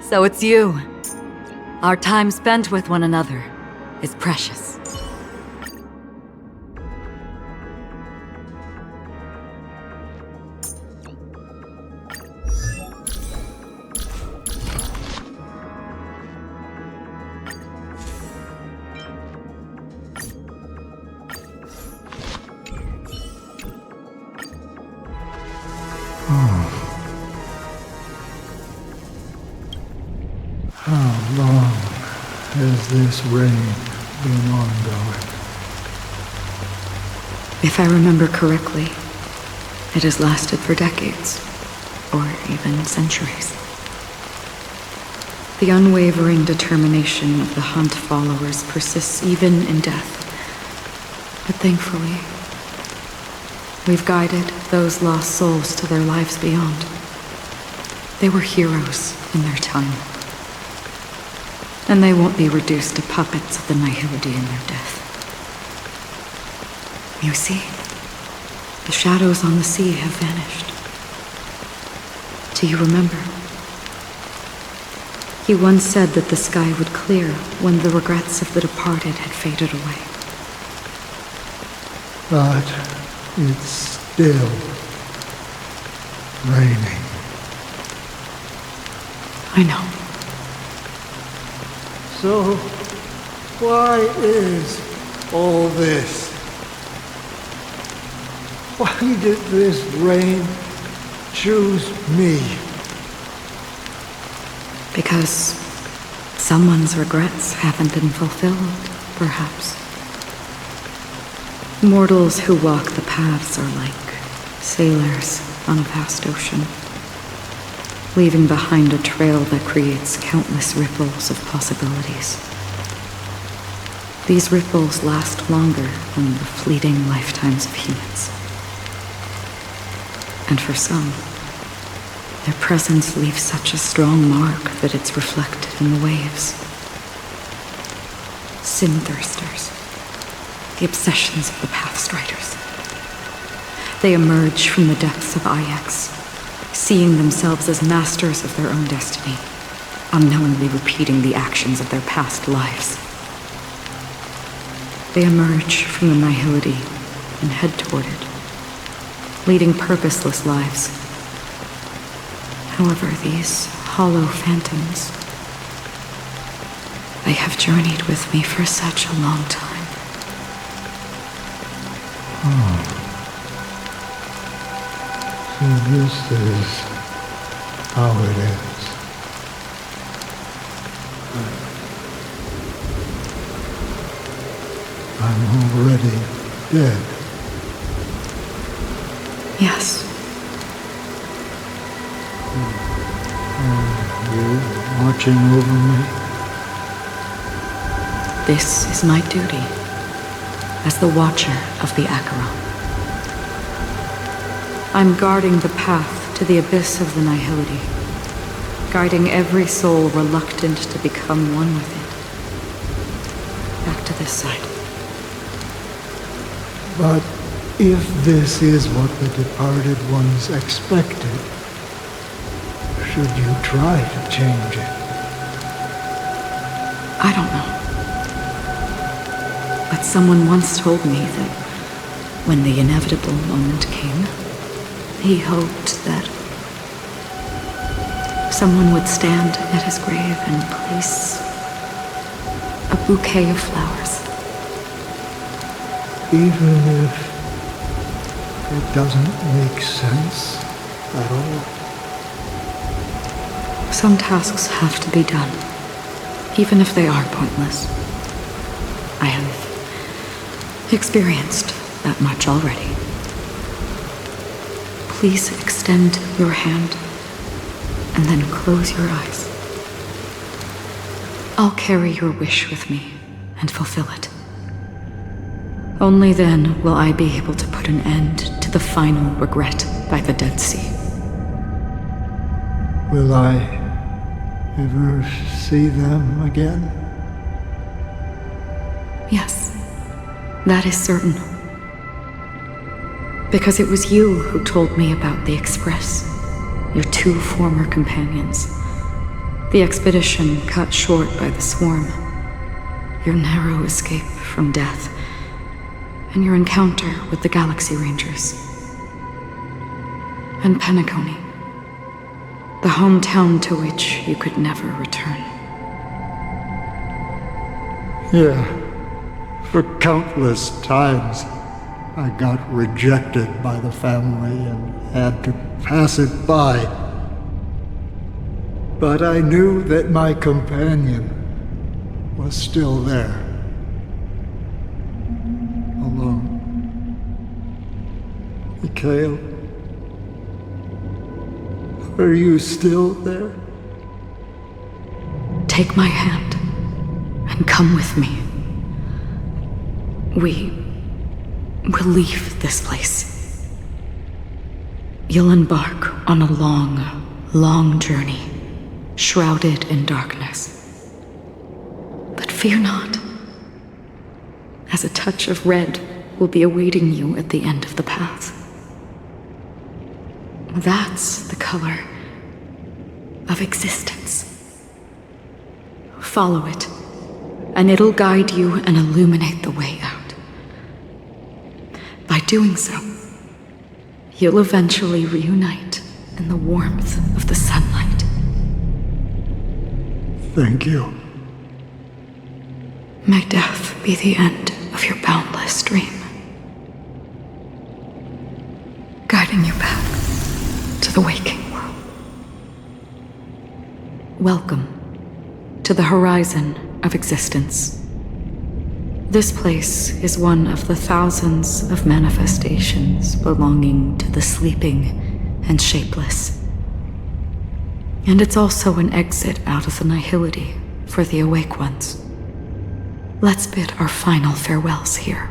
So it's you. Our time spent with one another is precious. How long has this rain been ongoing? If I remember correctly, it has lasted for decades, or even centuries. The unwavering determination of the Hunt followers persists even in death. But thankfully, we've guided those lost souls to their lives beyond. They were heroes in their time. And they won't be reduced to puppets of the nihility in their death. You see, the shadows on the sea have vanished. Do you remember? He once said that the sky would clear when the regrets of the departed had faded away. But it's still raining. I know. So, why is all this? Why did this rain choose me? Because someone's regrets haven't been fulfilled, perhaps. Mortals who walk the paths are like sailors on a vast ocean, leaving behind a trail that creates countless ripples of possibilities. These ripples last longer than the fleeting lifetimes of humans. And for some, their presence leaves such a strong mark that it's reflected in the waves. Sin-thirsters, the obsessions of the Pathstriders. They emerge from the depths of Ix, seeing themselves as masters of their own destiny, unknowingly repeating the actions of their past lives. They emerge from the nihility and head toward it, leading purposeless lives. However, these hollow phantoms, they have journeyed with me for such a long time. So this is how it ends. I'm already dead. Yes. You watching over me? This is my duty as the Watcher of the Acheron. I'm guarding the path to the abyss of the nihility, guiding every soul reluctant to become one with it. Back to this side. But if this is what the departed ones expected, should you try to change it? I don't know. But someone once told me that when the inevitable moment came, he hoped that someone would stand at his grave and place a bouquet of flowers. Even if it doesn't make sense at all? Some tasks have to be done, even if they are pointless. I have experienced that much already. Please extend your hand and then close your eyes. I'll carry your wish with me and fulfill it. Only then will I be able to put an end to the final regret by the Dead Sea. Will I ever see them again? Yes, that is certain. Because it was you who told me about the Express, your two former companions, The expedition cut short by the swarm. Your narrow escape from death, and your encounter with the Galaxy Rangers. And Penacony, the hometown to which you could never return. Yeah, for countless times I got rejected by the family and had to pass it by. But I knew that my companion was still there. Alone. Mikhail, are you still there? Take my hand and come with me. We'll leave this place. You'll embark on a long, long journey, shrouded in darkness. But fear not, as a touch of red will be awaiting you at the end of the path. That's the color of existence. Follow it, and it'll guide you and illuminate the way out. By doing so, you'll eventually reunite in the warmth of the sunlight. Thank you. May death be the end of your boundless dream, guiding you back to the waking world. Welcome to the horizon of existence. This place is one of the thousands of manifestations belonging to the sleeping and shapeless. And it's also an exit out of the nihility for the awake ones. Let's bid our final farewells here.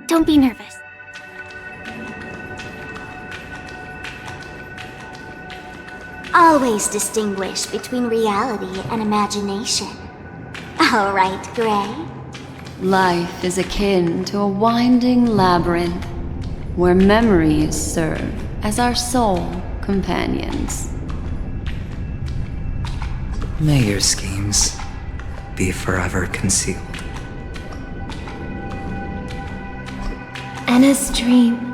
Don't be nervous. Always distinguish between reality and imagination. All right, Gray. Life is akin to a winding labyrinth where memories serve as our sole companions. May your schemes be forever concealed. Anna's dream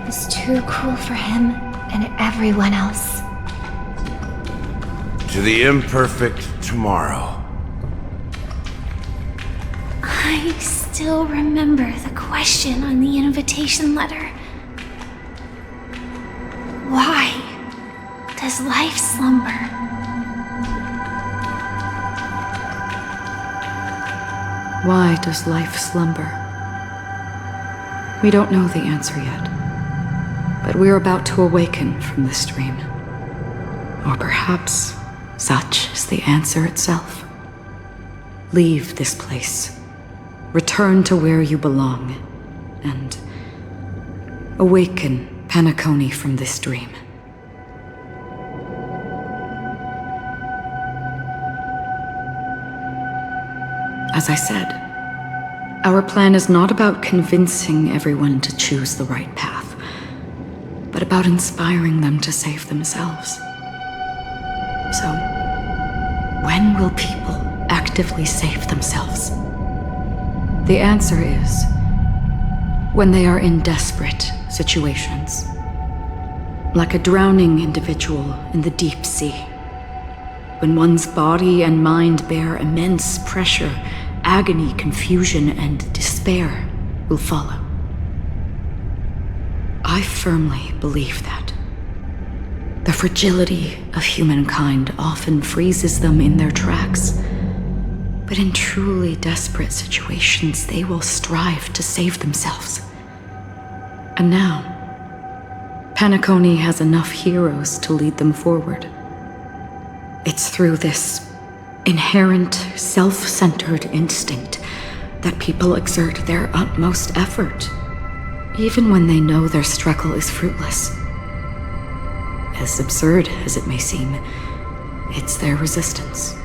is too cruel for him and everyone else. To the imperfect tomorrow. I still remember the question on the invitation letter. Why does life slumber? Why does life slumber? We don't know the answer yet, but we're about to awaken from this dream. Or perhaps such is the answer itself. Leave this place. Return to where you belong, and awaken Penacony from this dream. As I said, our plan is not about convincing everyone to choose the right path, but about inspiring them to save themselves. So, when will people actively save themselves? The answer is when they are in desperate situations, like a drowning individual in the deep sea, when one's body and mind bear immense pressure, agony, confusion, and despair will follow. I firmly believe that. The fragility of humankind often freezes them in their tracks, but in truly desperate situations, they will strive to save themselves. And now, Penacony has enough heroes to lead them forward. It's through this inherent, self-centered instinct that people exert their utmost effort, even when they know their struggle is fruitless. As absurd as it may seem, it's their resistance.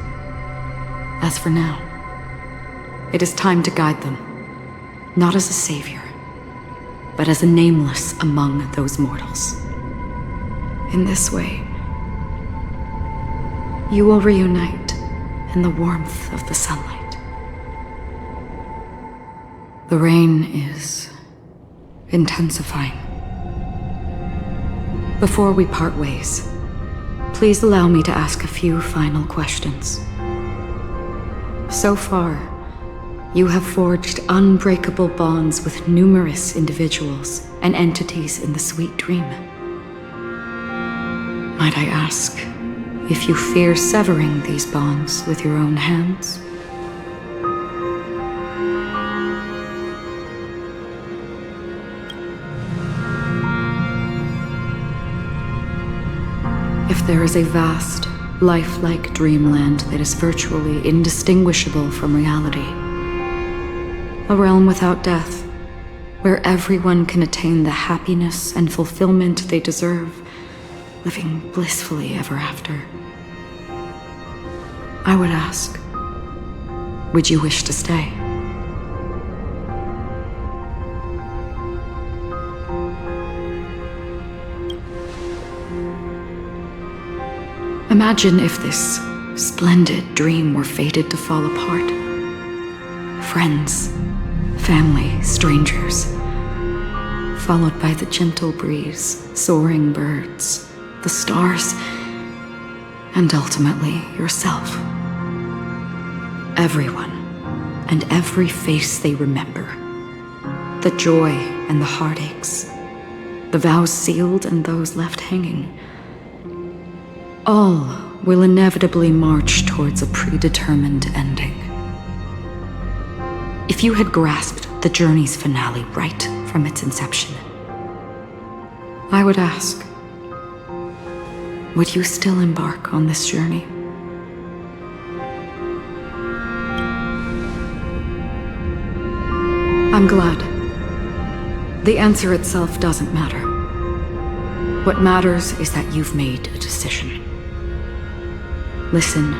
As for now, it is time to guide them, not as a savior, but as a nameless among those mortals. In this way, you will reunite in the warmth of the sunlight. The rain is intensifying. Before we part ways, please allow me to ask a few final questions. So far, you have forged unbreakable bonds with numerous individuals and entities in the Sweet Dream. Might I ask if you fear severing these bonds with your own hands? If there is a vast, lifelike dreamland that is virtually indistinguishable from reality, a realm without death, where everyone can attain the happiness and fulfillment they deserve, living blissfully ever after, I would ask, would you wish to stay? Imagine if this splendid dream were fated to fall apart. Friends, family, strangers, followed by the gentle breeze, soaring birds, the stars, and ultimately yourself. Everyone and every face they remember, the joy and the heartaches, the vows sealed and those left hanging, all will inevitably march towards a predetermined ending. If you had grasped the journey's finale right from its inception, I would ask, would you still embark on this journey? I'm glad. The answer itself doesn't matter. What matters is that you've made a decision. Listen,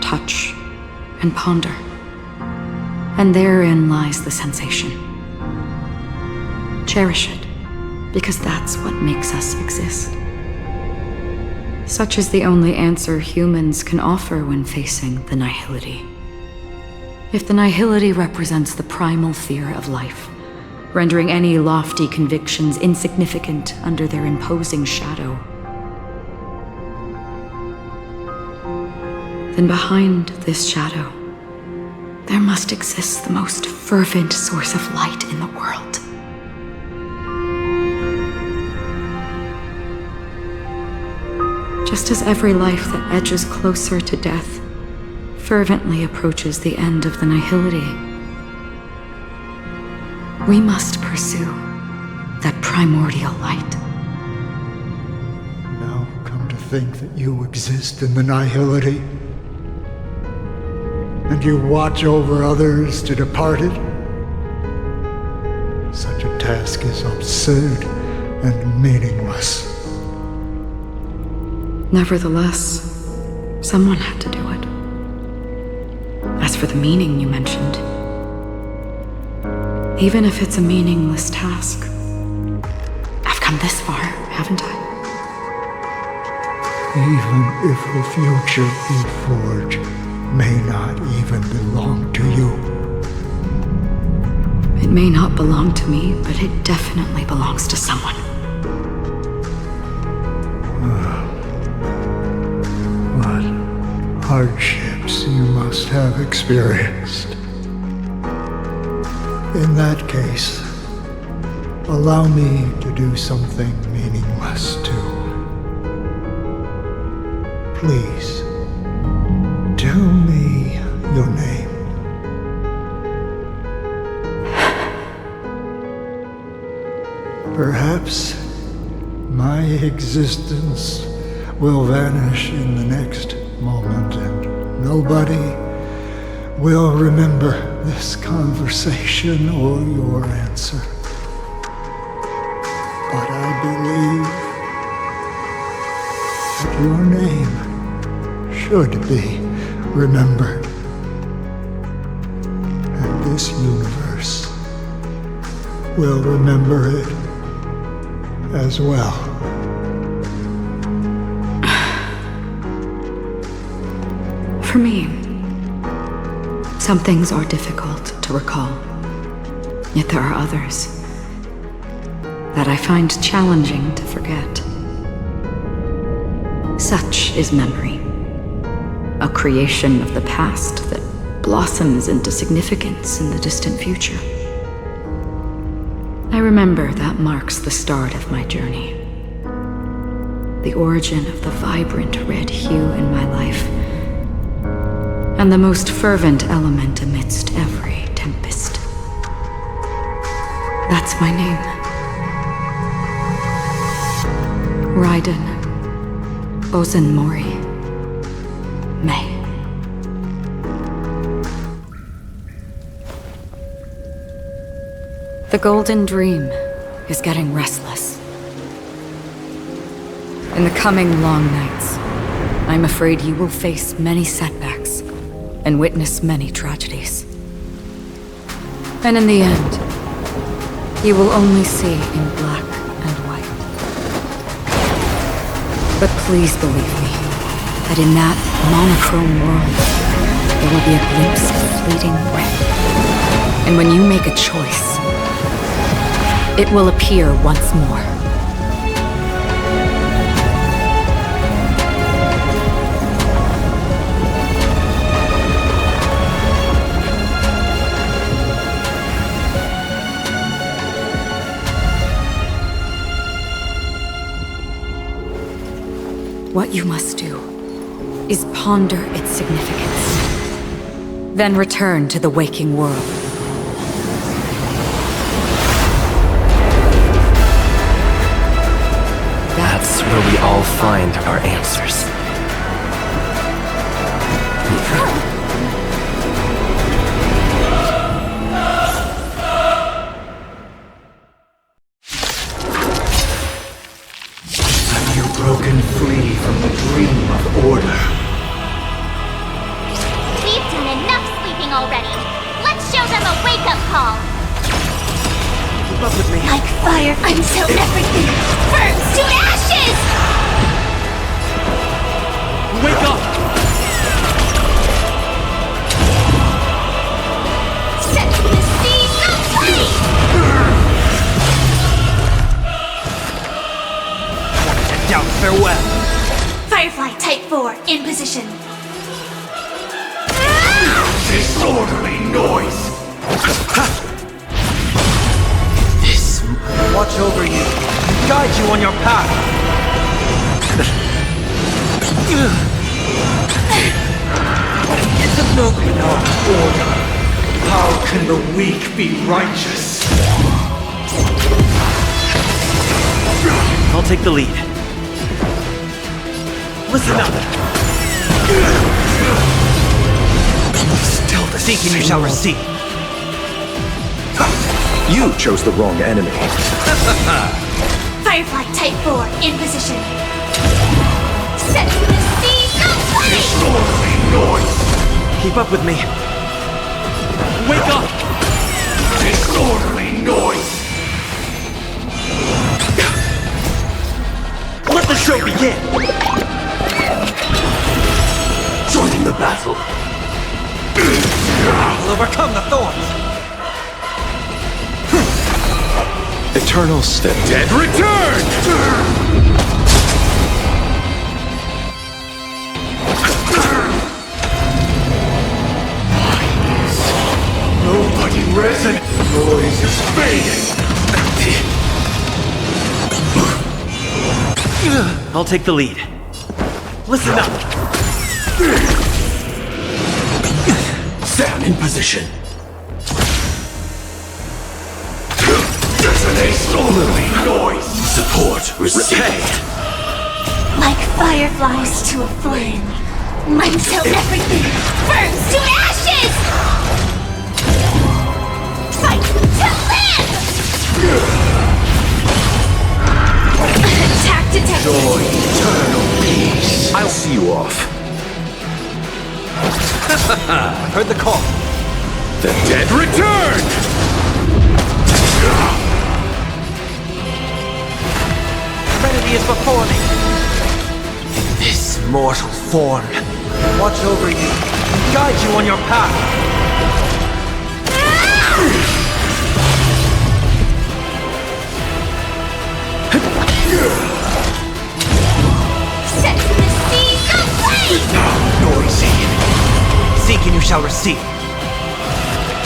touch, and ponder. And therein lies the sensation. Cherish it, because that's what makes us exist. Such is the only answer humans can offer when facing the nihility. If the nihility represents the primal fear of life, rendering any lofty convictions insignificant under their imposing shadow, then behind this shadow, there must exist the most fervent source of light in the world. Just as every life that edges closer to death fervently approaches the end of the nihility, we must pursue that primordial light. Now come to think that you exist in the nihility, and you watch over others to depart it. Such a task is absurd and meaningless. Nevertheless, someone had to do it. As for the meaning you mentioned, even if it's a meaningless task, I've come this far, haven't I? Even if the future you forge may not even belong to you. It may not belong to me, but it definitely belongs to someone. What hardships you must have experienced. In that case, allow me to do something meaningless too. Please, tell me your name. Perhaps my existence will vanish in the next moment, and nobody will remember this conversation or your answer. But I believe that your name should be remembered. And this universe will remember it as well. For me, some things are difficult to recall. Yet there are others that I find challenging to forget. Such is memory, a creation of the past that blossoms into significance in the distant future. I remember that marks the start of my journey, the origin of the vibrant red hue in my life, and the most fervent element amidst every tempest. That's my name. Raiden Ozenmori May. The Golden Dream is getting restless. In the coming long nights, I'm afraid you will face many setbacks and witness many tragedies. And in the end, you will only see in black and white. But please believe me, that in that monochrome world, there will be a glimpse of fleeting red. And when you make a choice, it will appear once more. What you must do is ponder its significance, then return to the waking world. That's where we all find our answers. Have you broken free from the dream of order? We've done enough sleeping already. Let's show them a wake-up call. Keep up with me. Like fire until everything burns to ashes! Wake up! Set the seas aflame! Down, farewell. Firefly Type 4 in position. Disorderly noise! Watch over you. Guide you on your path. It's a no order. How can the weak be righteous? I'll take the lead. Listen up. Still the Seeking you shall receive. You chose the wrong enemy. Firefly Type 4 in position. Set the seas aflame! disorderly noise! Keep up with me. Wake up! Disorderly noise! Let the show begin! Joining the battle! We'll overcome the thorns! Eternal step. Dead return! Nobody resonates. Noise is fading. I'll take the lead. Listen up! Stand in position. Disorderly noise. Support received. Like fireflies to a flame, until everything burns to ashes! Fight to live! Attack detected! Joy eternal peace. I'll see you off. I've heard the call. The dead return! Serenity is before me. This mortal form. Watch over you. And guide you on your path. Set to the seas of flame! Noisy. Seek and you shall receive.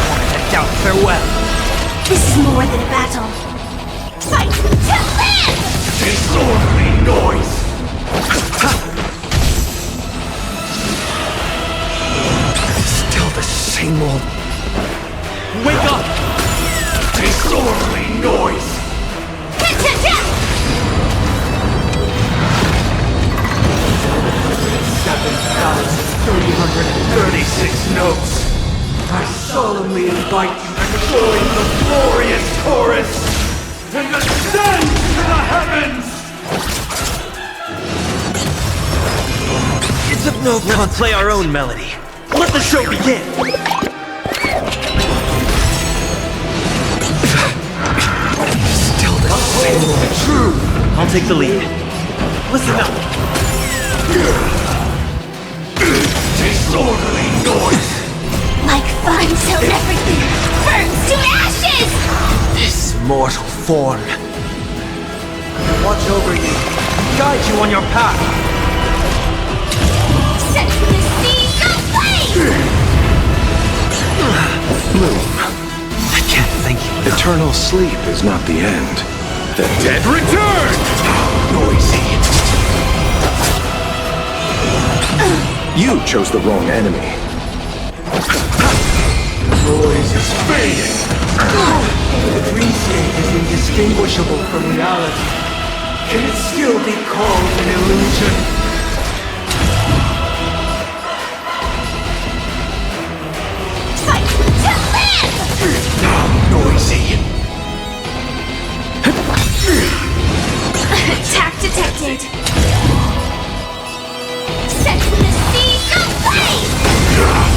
Torment doubt, farewell. This is more than a battle. Fight to live! Disorderly noise! Still the same old... Wake up! Disorderly noise! 7,336 notes. I solemnly invite you to join the glorious chorus and ascend to the heavens! It's of no con. Let's play our own melody. Let the show begin! Still the same old. True. I'll take the lead. Listen up. Disorderly noise! Like fun till everything burns to ashes! This mortal form. Watch over you. Guide you on your path. Set to the seas of flame! Bloom, I can't thank you enough. eternal sleep is not the end. The dead return! Noisy! You chose the wrong enemy. Noise is fading! The dreamscape is indistinguishable from reality. Can it still be called an illusion? Fight to live! Noisy! Attack detected! Set to the seas of flame!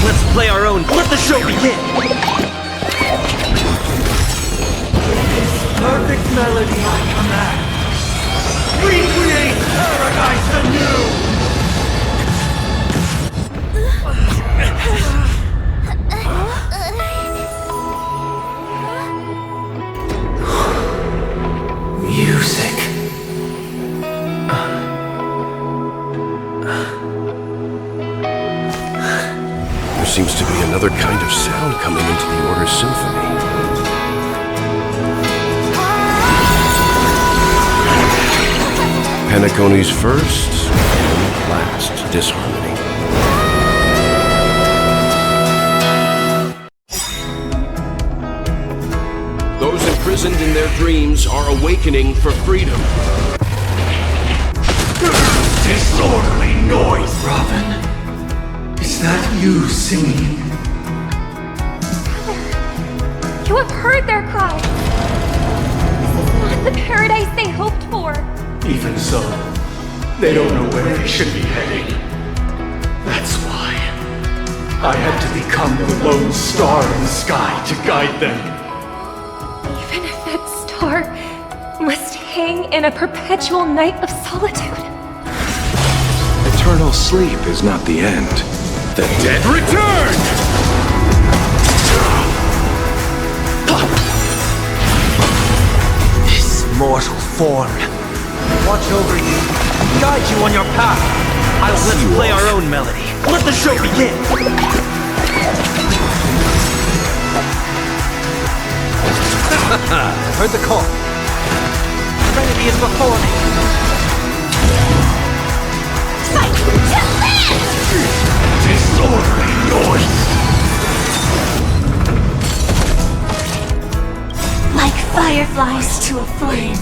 Let's play our own. Let the show begin! Perfect melody I command! Recreate paradise anew! Music. There seems to be another kind of sound coming into the Order's symphony. Penacony's first and last disharmony. Those imprisoned in their dreams are awakening for freedom. Disorderly noise, Robin. Is that you singing? You have heard their cries. This is not the paradise they hoped for. Even so, they don't know where they should be heading. That's why I had to become the lone star in the sky to guide them. Even if that star must hang in a perpetual night of solitude. Eternal sleep is not the end. The dead return! This mortal form. Watch over you. Guide you on your path. Let's play our own melody. Let the show begin! I've heard the call. Serenity is before me. Fight to live! Disorderly noise! Like fireflies to a flame,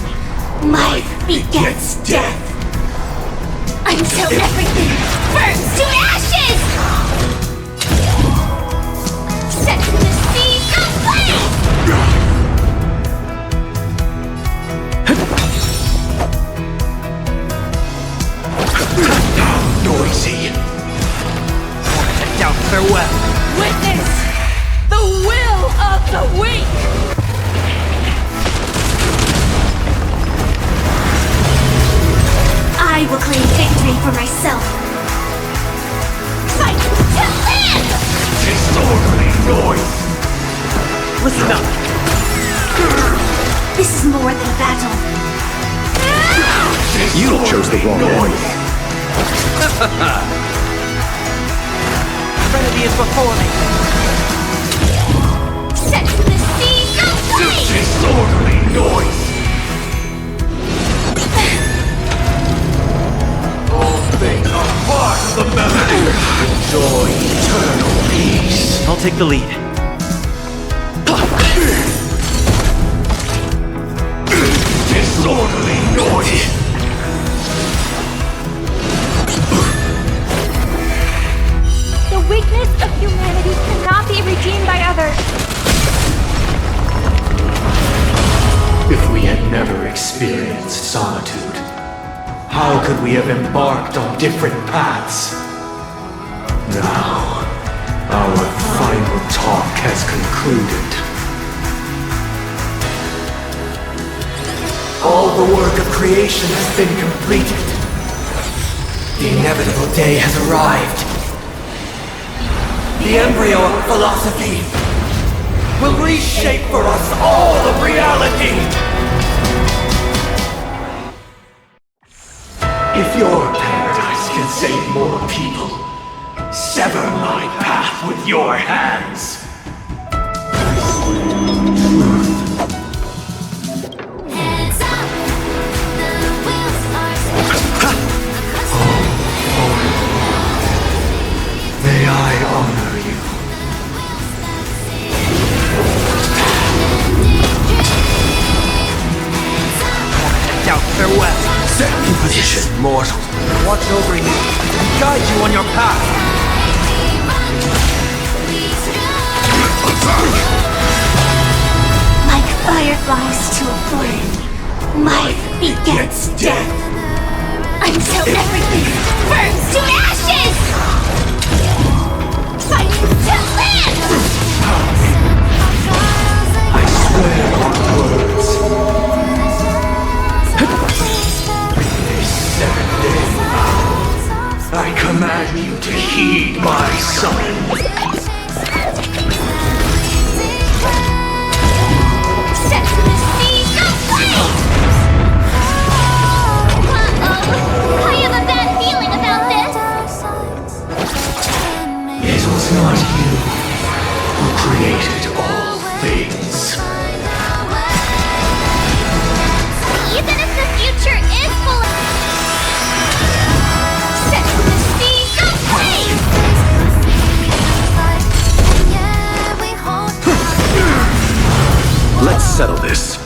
life begets death. Until everything burns to ashes! Set to the seas of flame! Noisy! Torment doubt, farewell. for myself. Fight to live! Disorderly noise! Listen up! This is more than a battle. You chose the wrong noise! Serenity is before me! Set to the sea, go fight! Disorderly noise! All things are part of the melody. Enjoy eternal peace. I'll take the lead. Disorderly noise! The weakness of humanity cannot be redeemed by others. If we had never experienced solitude, how could we have embarked on different paths? Now, our final talk has concluded. All the work of creation has been completed. The inevitable day has arrived. The embryo of philosophy will reshape for us all of reality. If your paradise can save more people, sever my path with your hands. Hands up! The wheels are spinning. May I honor you? Head out, farewell! Set in position, mortal. Watch over you and guide you on your path! Like fireflies to a flame, life begets death. Until everything burns to ashes! Fight to live! I swear on words. This 7-day vow, I command you to heed my summons. Set to the sea, go fight! Uh-oh, I have a bad feeling about this. It was not you who created all things. Even if the future is full of... Set to the sea, go fight! Let's settle this.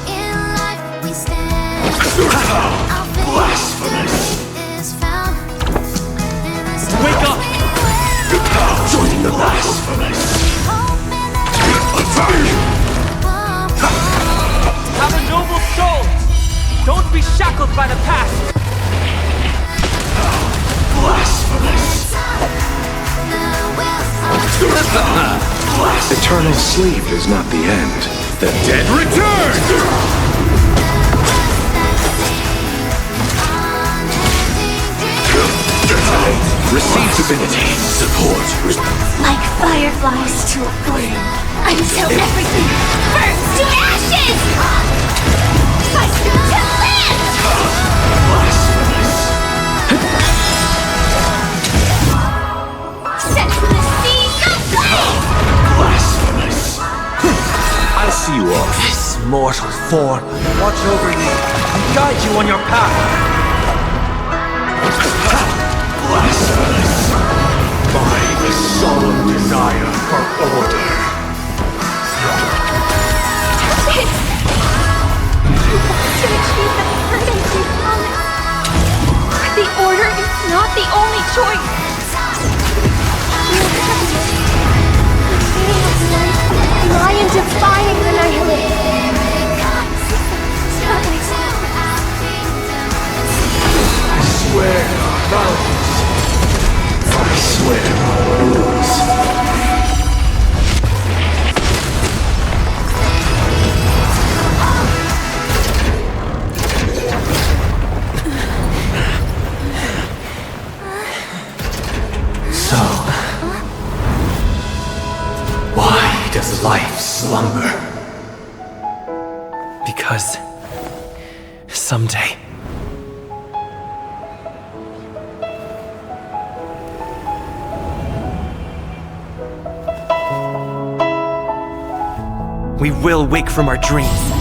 Blasphemous! Wake up! Join the blasphemous! Have a noble soul! Don't be shackled by the past! Blasphemous! Eternal sleep is not the end. The dead return! Receive divinity. Support. Like fireflies to a flame, until everything burns to ashes! Fight to live! Set to the sea, go fight! Blasphemous! I'll see you off. This mortal form will watch over you and guide you on your path! Blasphemous! By the solemn desire for order. You want to achieve the permanence you promised. But the order is not the only choice. Your covenant, the meaning of life, lie in defying the nihilist. I swear on mountains. I swear on rules. us. Someday. We will wake from our dreams.